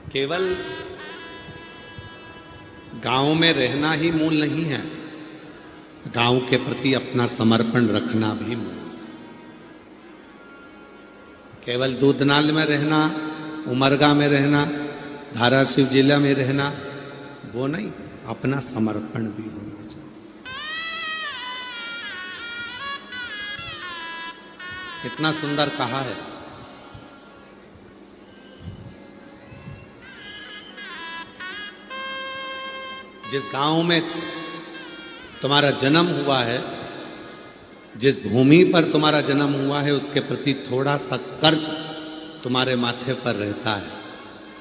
केवल गांव में रहना ही मूल नहीं है, गांव के प्रति अपना समर्पण रखना भी मूल है। केवल दूधनाल में रहना, उमरगा में रहना, धाराशिव जिला में रहना वो नहीं, अपना समर्पण भी होना चाहिए। कितना सुंदर कहा है। जिस गांव में तुम्हारा जन्म हुआ है, जिस भूमि पर तुम्हारा जन्म हुआ है, उसके प्रति थोड़ा सा कर्ज तुम्हारे माथे पर रहता है,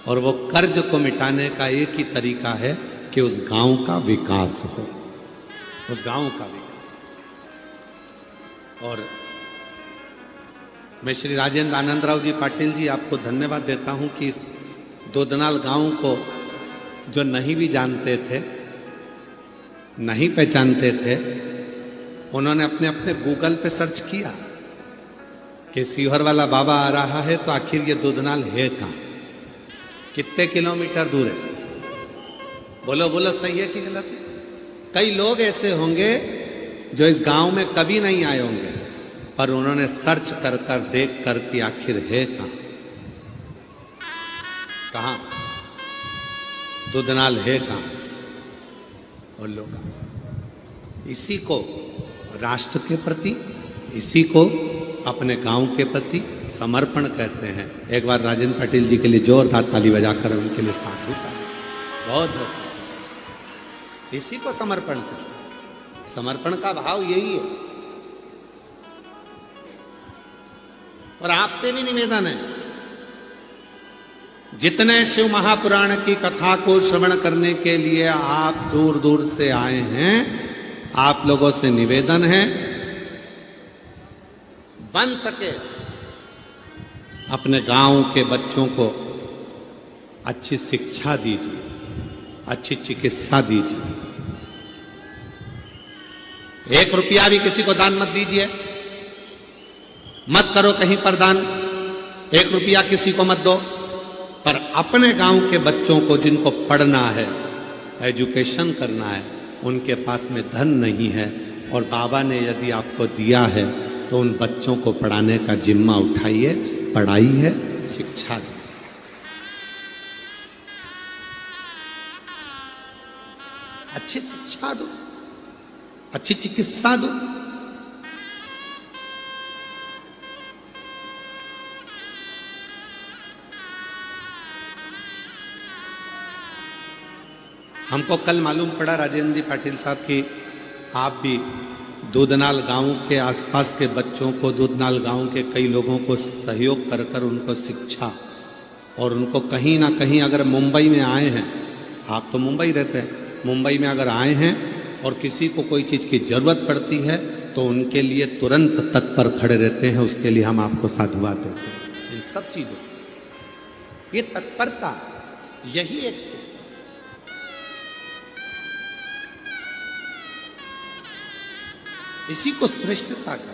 और वो कर्ज को मिटाने का एक ही तरीका है कि उस गांव का विकास हो, उस गांव का विकास। और मैं श्री राजेंद्र आनंदराव जी पाटिल जी आपको धन्यवाद देता हूं कि इस दूधनाल गांव को जो नहीं भी जानते थे, नहीं पहचानते थे, उन्होंने अपने अपने गूगल पे सर्च किया कि सीहोर वाला बाबा आ रहा है, तो आखिर ये दूधनाल है कहां, कितने किलोमीटर दूर है। बोलो बोलो, सही है कि गलत है? कई लोग ऐसे होंगे जो इस गांव में कभी नहीं आए होंगे, पर उन्होंने सर्च कर कर देख कर कि आखिर है कहां, कहां दूधनाल है कहां। और लोग इसी को राष्ट्र के प्रति, इसी को अपने गांव के प्रति समर्पण कहते हैं। एक बार राजेंद्र पाटिल जी के लिए जोरदार ताली बजाकर उनके लिए साधु का बहुत बहुत इसी को समर्पण कर, समर्पण का भाव यही है। और आपसे भी निवेदन है, जितने शिव महापुराण की कथा को श्रवण करने के लिए आप दूर दूर से आए हैं, आप लोगों से निवेदन है, बन सके अपने गांव के बच्चों को अच्छी शिक्षा दीजिए, अच्छी चिकित्सा दीजिए। 1 रुपया भी किसी को दान मत दीजिए, मत करो कहीं पर दान, 1 रुपया किसी को मत दो, पर अपने गांव के बच्चों को जिनको पढ़ना है, एजुकेशन करना है, उनके पास में धन नहीं है, और बाबा ने यदि आपको दिया है तो उन बच्चों को पढ़ाने का जिम्मा उठाइए। पढ़ाई है, शिक्षा दो। अच्छी शिक्षा दो, अच्छी चिकित्सा दो। हमको कल मालूम पड़ा राजेंद्र जी पाटिल साहब कि आप भी दूधनाल गांव के आसपास के बच्चों को, दूधनाल गांव के कई लोगों को सहयोग कर कर उनको शिक्षा, और उनको कहीं ना कहीं अगर मुंबई में आए हैं, आप तो मुंबई रहते हैं, मुंबई में अगर आए हैं और किसी को कोई चीज़ की ज़रूरत पड़ती है तो उनके लिए तुरंत तत्पर खड़े रहते हैं। उसके लिए हम आपको साधुवाद देते हैं। इन सब चीज़ों, ये तत्परता, यही एक इसी को श्रेष्ठता का।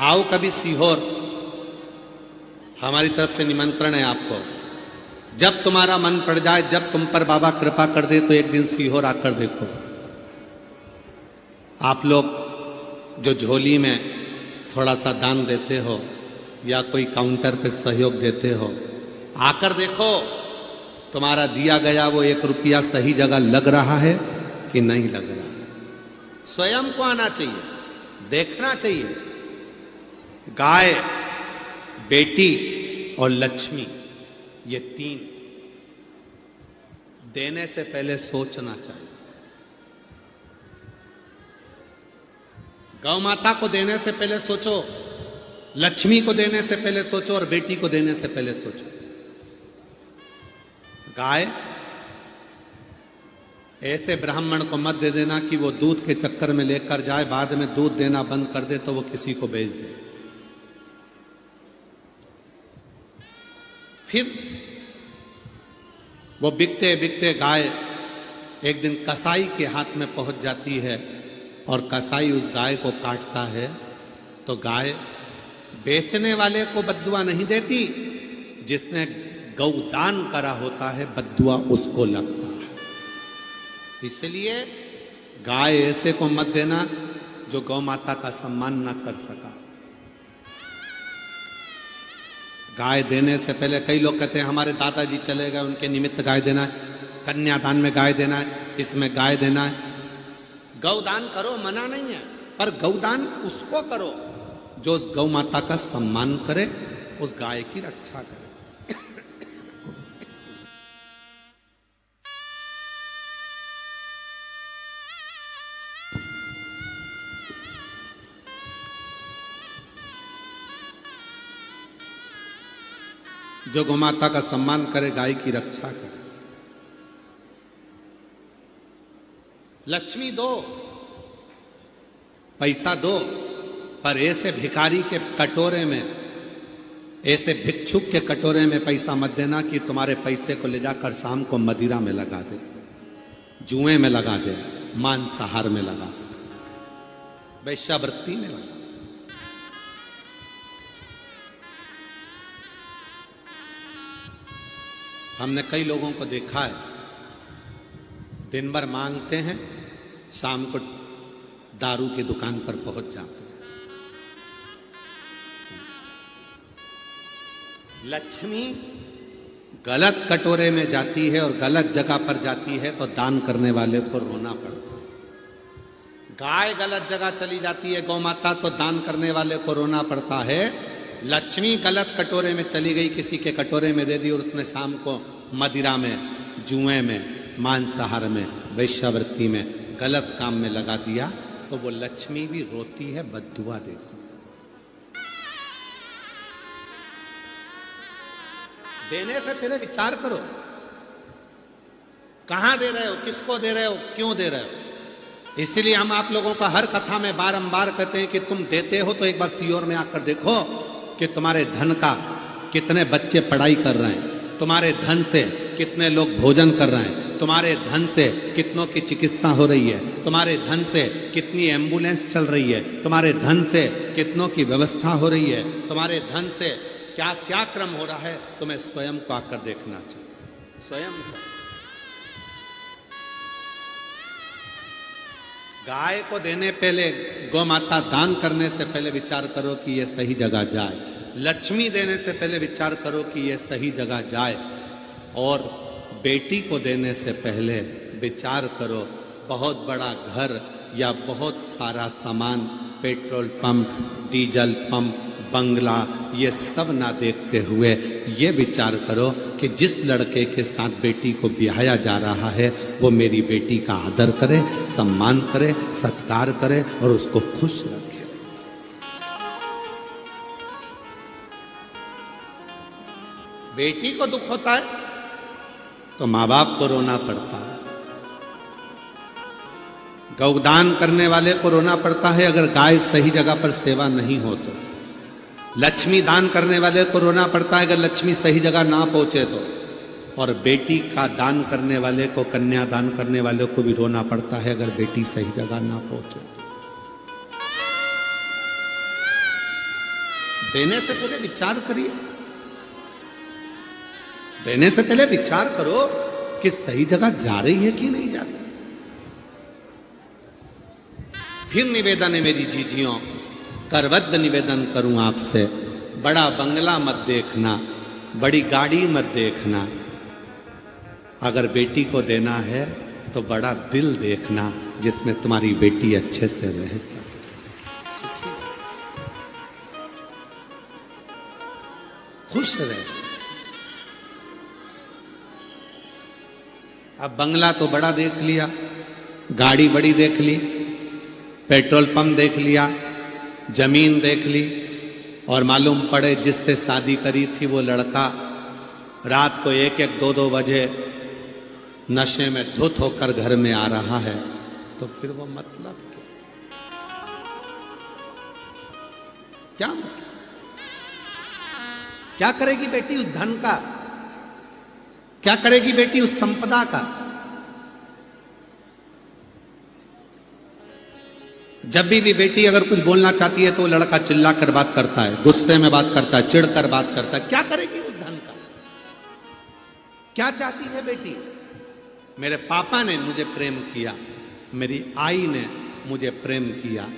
आओ कभी सीहोर, हमारी तरफ से निमंत्रण है आपको। जब तुम्हारा मन पड़ जाए, जब तुम पर बाबा कृपा कर दे, तो एक दिन सीहोर आकर देखो। आप लोग जो झोली में थोड़ा सा दान देते हो या कोई काउंटर पे सहयोग देते हो, आकर देखो तुम्हारा दिया गया वो 1 रुपया सही जगह लग रहा है कि नहीं लग रहा। स्वयं को आना चाहिए, देखना चाहिए। गाय, बेटी और लक्ष्मी, ये 3 देने से पहले सोचना चाहिए। गौ माता को देने से पहले सोचो, लक्ष्मी को देने से पहले सोचो, और बेटी को देने से पहले सोचो। गाय, ऐसे ब्राह्मण को मत दे देना कि वो दूध के चक्कर में लेकर जाए, बाद में दूध देना बंद कर दे तो वो किसी को बेच दे। फिर वो बिकते बिकते गाय एक दिन कसाई के हाथ में पहुंच जाती है, और कसाई उस गाय को काटता है, तो गाय बेचने वाले को बद्दुआ नहीं देती, जिसने गौदान करा होता है बद्दुआ उसको लगता है। इसलिए गाय ऐसे को मत देना जो गौ माता का सम्मान न कर सका। गाय देने से पहले कई लोग कहते हैं हमारे दादाजी चले गए, उनके निमित्त गाय देना है, कन्यादान में गाय देना है, इसमें गाय देना है। गौदान करो, मना नहीं है, पर गौदान उसको करो जो उस गौ माता का सम्मान करे, उस गाय की रक्षा करे। जो गौ माता का सम्मान करे, गाय की रक्षा करे। लक्ष्मी दो, पैसा दो, पर ऐसे भिखारी के कटोरे में, ऐसे भिक्षुक के कटोरे में पैसा मत देना कि तुम्हारे पैसे को ले जाकर शाम को मदिरा में लगा दे, जुए में लगा दे, मांसाहार में लगा दे, वैश्यावृत्ति में लगा दे। हमने कई लोगों को देखा है, दिन भर मांगते हैं, शाम को दारू की दुकान पर पहुंच जाते हैं। लक्ष्मी गलत कटोरे में जाती है और गलत जगह पर जाती है तो दान करने वाले को रोना पड़ता है। गाय गलत जगह चली जाती है गौ माता, तो दान करने वाले को रोना पड़ता है। लक्ष्मी गलत कटोरे में चली गई, किसी के कटोरे में दे दी और उसने शाम को मदिरा में, जुए में, मांसाहार में, वैश्यावृत्ति में, गलत काम में लगा दिया, तो वो लक्ष्मी भी रोती है, बद्दुआ देती है। देने से पहले विचार करो, कहां दे रहे हो, किसको दे रहे हो, क्यों दे रहे हो। इसलिए हम आप लोगों का हर कथा में बारंबार कहते हैं कि तुम देते हो तो एक बार सीओर में आकर देखो कि तुम्हारे धन का कितने बच्चे पढ़ाई कर रहे हैं, तुम्हारे धन से कितने लोग भोजन कर रहे हैं, तुम्हारे धन से कितनों की चिकित्सा हो रही है, तुम्हारे धन से कितनी एम्बुलेंस चल रही है, तुम्हारे धन से कितनों की व्यवस्था हो रही है, तुम्हारे धन से क्या क्या क्रम हो रहा है। तुम्हें स्वयं को आकर देखना चाहिए, स्वयं को। गाय को देने पहले, गौ माता दान करने से पहले विचार करो कि यह सही जगह जाए। लक्ष्मी देने से पहले विचार करो कि यह सही जगह जाए। और बेटी को देने से पहले विचार करो, बहुत बड़ा घर या बहुत सारा सामान, पेट्रोल पंप, डीजल पंप, बंगला, ये सब ना देखते हुए ये विचार करो कि जिस लड़के के साथ बेटी को ब्याया जा रहा है वो मेरी बेटी का आदर करे, सम्मान करे, सत्कार करे और उसको खुश रखे। बेटी को दुख होता है तो माँ बाप को रोना पड़ता है, गौदान करने वाले को रोना पड़ता है अगर गाय सही जगह पर सेवा नहीं हो तो, लक्ष्मी दान करने वाले को रोना पड़ता है अगर लक्ष्मी सही जगह ना पहुंचे तो, और बेटी का दान करने वाले को, कन्या दान करने वाले को भी रोना पड़ता है अगर बेटी सही जगह ना पहुंचे। देने से पहले विचार करिए, देने से पहले विचार करो कि सही जगह जा रही है कि नहीं जा रही। फिर निवेदन है मेरी जीजियों, करवद्ध निवेदन करूं आपसे, बड़ा बंगला मत देखना, बड़ी गाड़ी मत देखना। अगर बेटी को देना है तो बड़ा दिल देखना जिसमें तुम्हारी बेटी अच्छे से रह सके, खुश रह सके। अब बंगला तो बड़ा देख लिया, गाड़ी बड़ी देख ली, पेट्रोल पंप देख लिया, जमीन देख ली, और मालूम पड़े जिससे शादी करी थी वो लड़का रात को 1-1, 2-2 बजे नशे में धुत होकर घर में आ रहा है, तो फिर वो मतलब क्या मतलब? क्या करेगी बेटी उस धन का, क्या करेगी बेटी उस संपदा का? जब भी बेटी अगर कुछ बोलना चाहती है तो लड़का चिल्ला कर बात करता है, गुस्से में बात करता है, चिढ़ कर बात करता है। क्या करेगी उस धन का? क्या चाहती है बेटी? मेरे पापा ने मुझे प्रेम किया, मेरी आई ने मुझे प्रेम किया,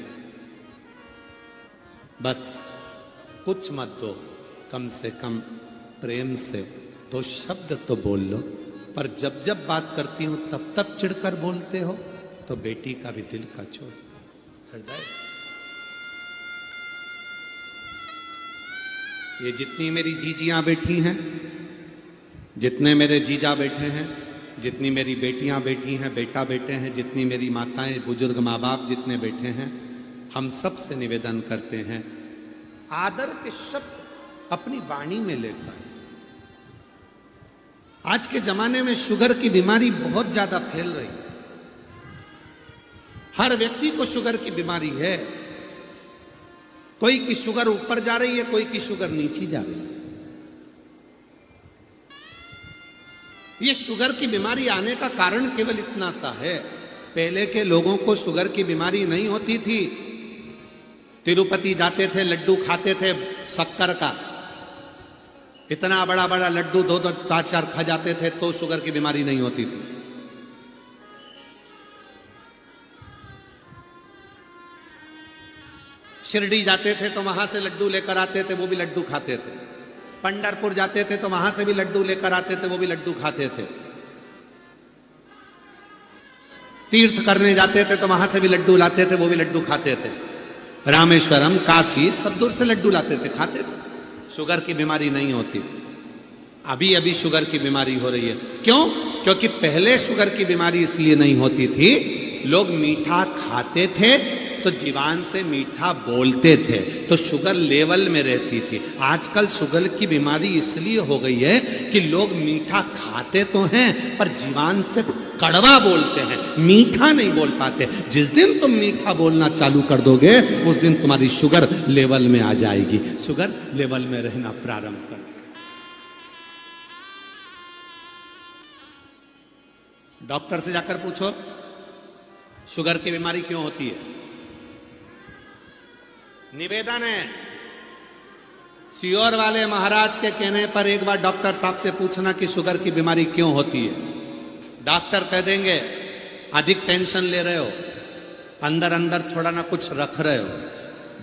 बस कुछ मत दो, कम से कम प्रेम से दो शब्द तो बोल लो। पर जब जब बात करती हूं तब तब चिढ़कर बोलते हो, तो बेटी का भी दिल का छोड़ हृदय। ये जितनी मेरी जीजियां बैठी हैं, जितने मेरे जीजा बैठे हैं, जितनी मेरी बेटियां बैठी हैं, बेटा बैठे हैं, जितनी मेरी माताएं बुजुर्ग माँ बाप जितने बैठे हैं, हम सब से निवेदन करते हैं, आदर के शब्द अपनी वाणी में लेकर। आज के जमाने में शुगर की बीमारी बहुत ज्यादा फैल रही है। हर व्यक्ति को शुगर की बीमारी है। कोई की शुगर ऊपर जा रही है, कोई की शुगर नीचे जा रही है। ये शुगर की बीमारी आने का कारण केवल इतना सा है, पहले के लोगों को शुगर की बीमारी नहीं होती थी। तिरुपति जाते थे, लड्डू खाते थे शक्कर का, इतना बड़ा बड़ा लड्डू 2-2 4-4 खा जाते थे तो शुगर की बीमारी नहीं होती थी। शिरडी जाते थे तो वहां से लड्डू लेकर आते थे, वो भी लड्डू खाते थे। पंढरपुर जाते थे तो वहां से भी लड्डू लेकर आते थे, वो भी लड्डू खाते थे। तीर्थ करने जाते थे तो वहां से भी लड्डू लाते थे, वो भी लड्डू खाते थे। रामेश्वरम, काशी, सब दूर से लड्डू लाते थे, खाते थे। शुगर की बीमारी नहीं होती थी। अभी अभी शुगर की बीमारी हो रही है। क्यों? क्योंकि पहले शुगर की बीमारी इसलिए नहीं होती थी, लोग मीठा खाते थे तो जीवान से मीठा बोलते थे, तो शुगर लेवल में रहती थी। आजकल शुगर की बीमारी इसलिए हो गई है कि लोग मीठा खाते तो हैं पर जीवान से कड़वा बोलते हैं, मीठा नहीं बोल पाते। जिस दिन तुम मीठा बोलना चालू कर दोगे उस दिन तुम्हारी शुगर लेवल में आ जाएगी। शुगर लेवल में रहना प्रारंभ कर। डॉक्टर से जाकर पूछो शुगर की बीमारी क्यों होती है। निवेदन है, सीहोर वाले महाराज के कहने पर एक बार डॉक्टर साहब से पूछना कि शुगर की बीमारी क्यों होती है। डॉक्टर कह देंगे अधिक टेंशन ले रहे हो, अंदर अंदर थोड़ा ना कुछ रख रहे हो,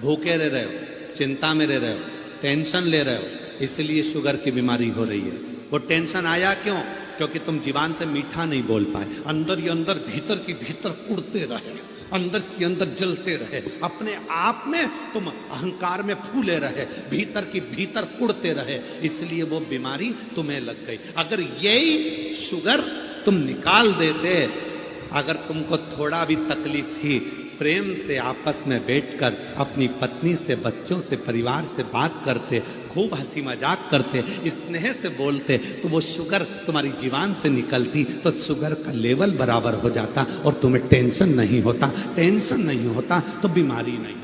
भूखे रह रहे हो, चिंता में रह रहे हो, टेंशन ले रहे हो, इसलिए शुगर की बीमारी हो रही है। वो टेंशन आया क्यों? क्योंकि तुम जीवान से मीठा नहीं बोल पाए, अंदर ही अंदर भीतर की भीतर कुड़ते रहे, अंदर की अंदर जलते रहे, अपने आप में तुम अहंकार में फूले रहे, भीतर की भीतर कुड़ते रहे, इसलिए वो बीमारी तुम्हें लग गई। अगर यही शुगर तुम निकाल देते, अगर तुमको थोड़ा भी तकलीफ थी, प्रेम से आपस में बैठकर अपनी पत्नी से, बच्चों से, परिवार से बात करते, खूब हंसी मजाक करते, स्नेह से बोलते, तो वो शुगर तुम्हारी जीवान से निकलती, तो शुगर का लेवल बराबर हो जाता और तुम्हें टेंशन नहीं होता। टेंशन नहीं होता तो बीमारी नहीं।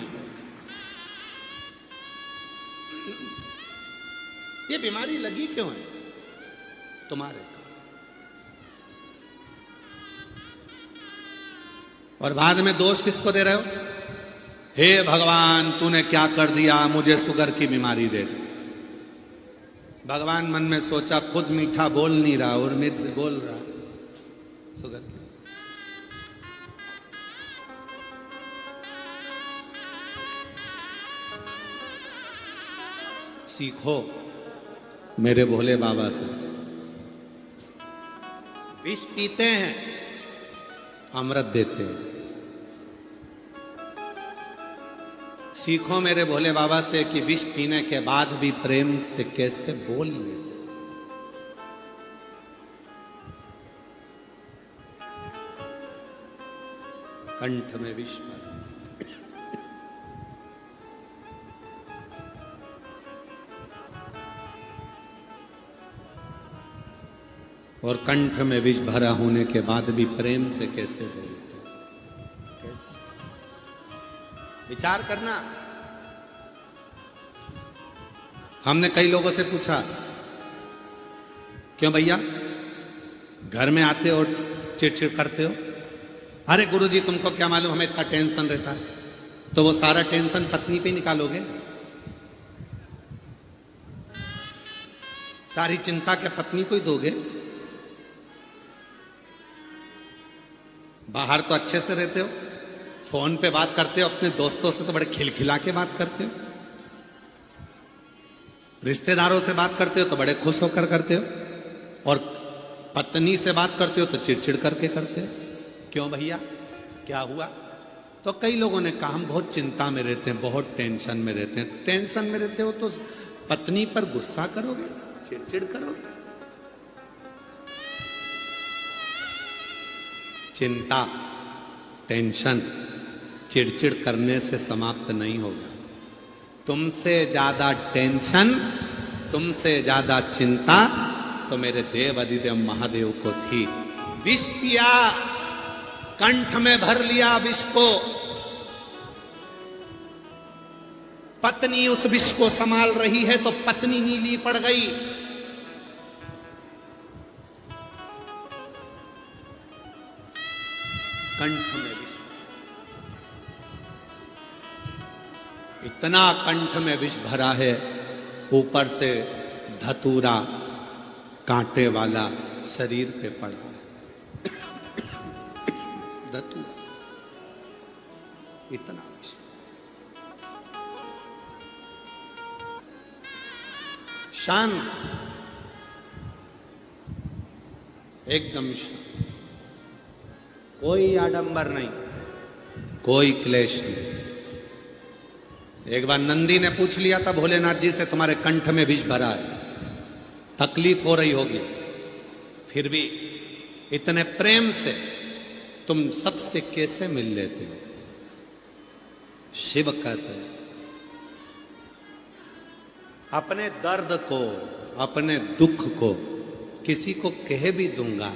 ये बीमारी लगी क्यों है तुम्हारे? और बाद में दोष किसको दे रहे हो? हे भगवान तूने क्या कर दिया, मुझे शुगर की बीमारी दे दी। भगवान मन में सोचा खुद मीठा बोल नहीं रहा और मिर्च बोल रहा शुगर की। सीखो मेरे भोले बाबा से। विष पीते हैं, अमृत देते हैं। सीखो मेरे भोले बाबा से कि विष पीने के बाद भी प्रेम से कैसे बोल लेते। कंठ में विष भरा, और कंठ में विष भरा होने के बाद भी प्रेम से कैसे बोलते। कैसे विचार करना। हमने कई लोगों से पूछा क्यों भैया घर में आते हो चिड़चिड़ करते हो? अरे गुरुजी तुमको क्या मालूम हमें इतना टेंशन रहता है। तो वो सारा टेंशन पत्नी पे निकालोगे? सारी चिंता क्या पत्नी को ही दोगे? बाहर तो अच्छे से रहते हो, फोन पे बात करते हो अपने दोस्तों से तो बड़े खिलखिला के बात करते हो, रिश्तेदारों से बात करते हो तो बड़े खुश होकर करते हो, और पत्नी से बात करते हो तो चिड़चिड़ करके करते हो। क्यों भैया, क्या हुआ? तो कई लोगों ने कहा हम बहुत चिंता में रहते हैं, बहुत टेंशन में रहते हैं। टेंशन में रहते हो तो पत्नी पर गुस्सा करोगे, चिड़चिड़ करोगे? चिंता, टेंशन चिड़चिड़ करने से समाप्त नहीं होगा। तुमसे ज्यादा टेंशन, तुमसे ज्यादा चिंता तो मेरे देव अधिदेव महादेव को थी। विष पिया, कंठ में भर लिया विष को, पत्नी उस विष को संभाल रही है तो पत्नी नीली पड़ गई। कंठ में विष, इतना कंठ में विष भरा है, ऊपर से धतूरा कांटे वाला शरीर पे पड़ा है। धतूरा, इतना विष। शांत, एकदम शांत, कोई आडंबर नहीं, कोई क्लेश नहीं। एक बार नंदी ने पूछ लिया था भोलेनाथ जी से, तुम्हारे कंठ में विष भरा है, तकलीफ हो रही होगी, फिर भी इतने प्रेम से तुम सबसे कैसे मिल लेते हो? शिव कहते हैं अपने दर्द को, अपने दुख को किसी को कह भी दूंगा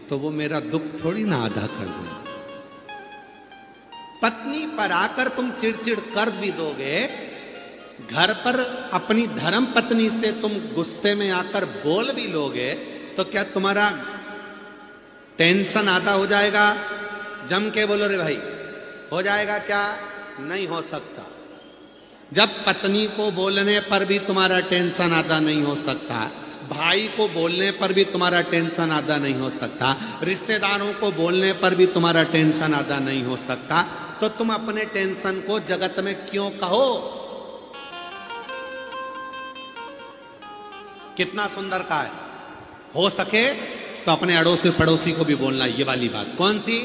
तो वो मेरा दुख थोड़ी ना आधा कर देगा। पत्नी पर आकर तुम चिड़चिड़ कर भी दोगे, घर पर अपनी धर्म पत्नी से तुम गुस्से में आकर बोल भी लोगे तो क्या तुम्हारा टेंशन आधा हो जाएगा? जम के बोलो रे भाई, हो जाएगा क्या? नहीं हो सकता। जब पत्नी को बोलने पर भी तुम्हारा टेंशन आधा नहीं हो सकता, भाई को बोलने पर भी तुम्हारा टेंशन आधा नहीं हो सकता, रिश्तेदारों को बोलने पर भी तुम्हारा टेंशन आधा नहीं हो सकता, तो तुम अपने टेंशन को जगत में क्यों कहो? कितना सुंदर कहा है। हो सके तो अपने अड़ोसी पड़ोसी को भी बोलना ये वाली बात। कौन सी?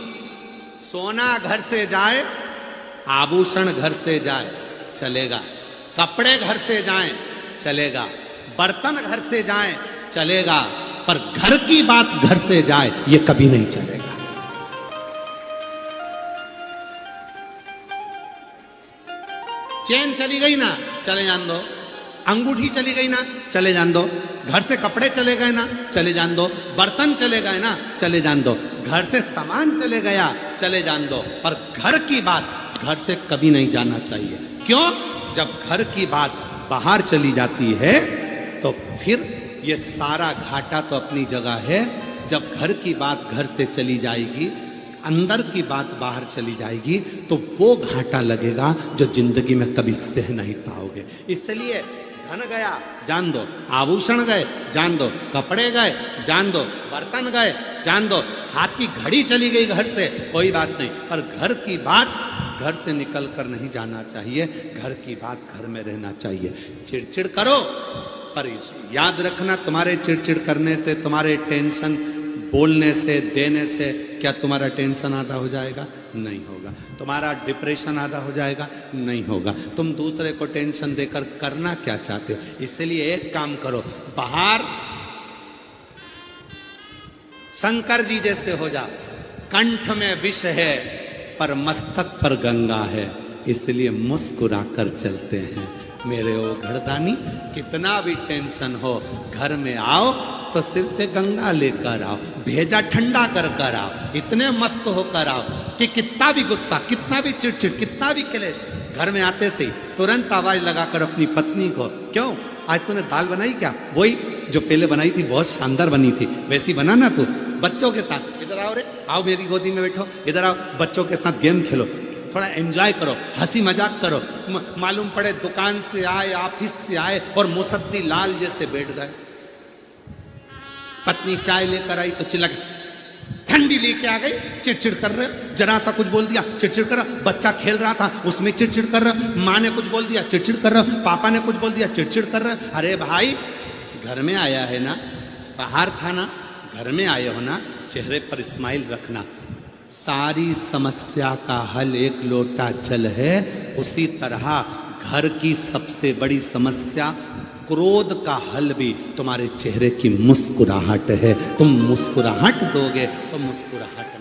सोना घर से जाए, आभूषण घर से जाए, चलेगा। कपड़े घर से जाएं, चलेगा। बर्तन घर से जाएं, चलेगा, पर घर की बात घर से जाए ये कभी नहीं चलेगा। चेन चली गई ना, चले जान दो। अंगूठी चली गई ना, चले जान दो। घर से कपड़े चले गए ना, चले जान दो। बर्तन चले गए ना, चले जान दो। घर से सामान चले गया, चले जान दो, पर घर की बात घर से कभी नहीं जाना चाहिए। क्यों? जब घर की बात बाहर चली जाती है तो फिर ये सारा घाटा तो अपनी जगह है। जब घर की बात घर से चली जाएगी, अंदर की बात बाहर चली जाएगी, तो वो घाटा लगेगा जो जिंदगी में कभी सह नहीं पाओगे। इसलिए धन गया जान दो, आभूषण गए जान दो, कपड़े गए जान दो, बर्तन गए जान दो, हाथ की घड़ी चली गई घर से, कोई बात नहीं, पर घर की बात घर से निकल कर नहीं जाना चाहिए। घर की बात घर में रहना चाहिए। चिड़चिड़ करो, पर याद रखना, तुम्हारे चिड़चिड़ करने से, तुम्हारे टेंशन बोलने से, देने से क्या तुम्हारा टेंशन आधा हो जाएगा? नहीं होगा। तुम्हारा डिप्रेशन आधा हो जाएगा? नहीं होगा। तुम दूसरे को टेंशन देकर करना क्या चाहते हो? इसलिए एक काम करो, बाहर शंकर जी जैसे हो जाओ। कंठ में विष है पर मस्तक पर गंगा है, इसलिए मुस्कुरा कर चलते हैं। मेरे ओ घरदानी, कितना भी टेंशन हो, घर में आओ तो सिर पे गंगा लेकर आओ, भेजा ठंडा कर कर आओ, इतने मस्त होकर आओ कि कितना भी गुस्सा, कितना भी चिड़चिड़, कितना भी क्लेश, घर में आते से तुरंत आवाज लगाकर अपनी पत्नी को, क्यों आज तूने दाल बनाई क्या? वही जो पहले बनाई थी, बहुत शानदार बनी थी, वैसी बना ना तू। बच्चों के साथ, इधर आओ रे, आओ मेरी गोदी में बैठो, इधर आओ, बच्चों के साथ गेम खेलो, थोड़ा एंजॉय करो, हंसी मजाक करो। मालूम पड़े दुकान से आए, ऑफिस से आए और मुसद्दी लाल जैसे बैठ गए। पत्नी चाय लेकर आई तो चिल्ला के, ठंडी लेके आ गई, चिड़चिड़ कर रहे हो। जरा सा कुछ बोल दिया चिड़चिड़ कर रहा। बच्चा खेल रहा था उसमें चिड़चिड़ कर रहा। माँ ने कुछ बोल दिया चिड़चिड़ कर रहा। पापा ने कुछ बोल दिया चिड़चिड़ कर रहा। अरे भाई घर में आया है ना, बाहर था ना, घर में आए हो ना, चेहरे पर स्माइल रखना। सारी समस्या का हल एक लोटा जल है। उसी तरह घर की सबसे बड़ी समस्या क्रोध का हल भी तुम्हारे चेहरे की मुस्कुराहट है। तुम मुस्कुराहट दोगे तो मुस्कुराहट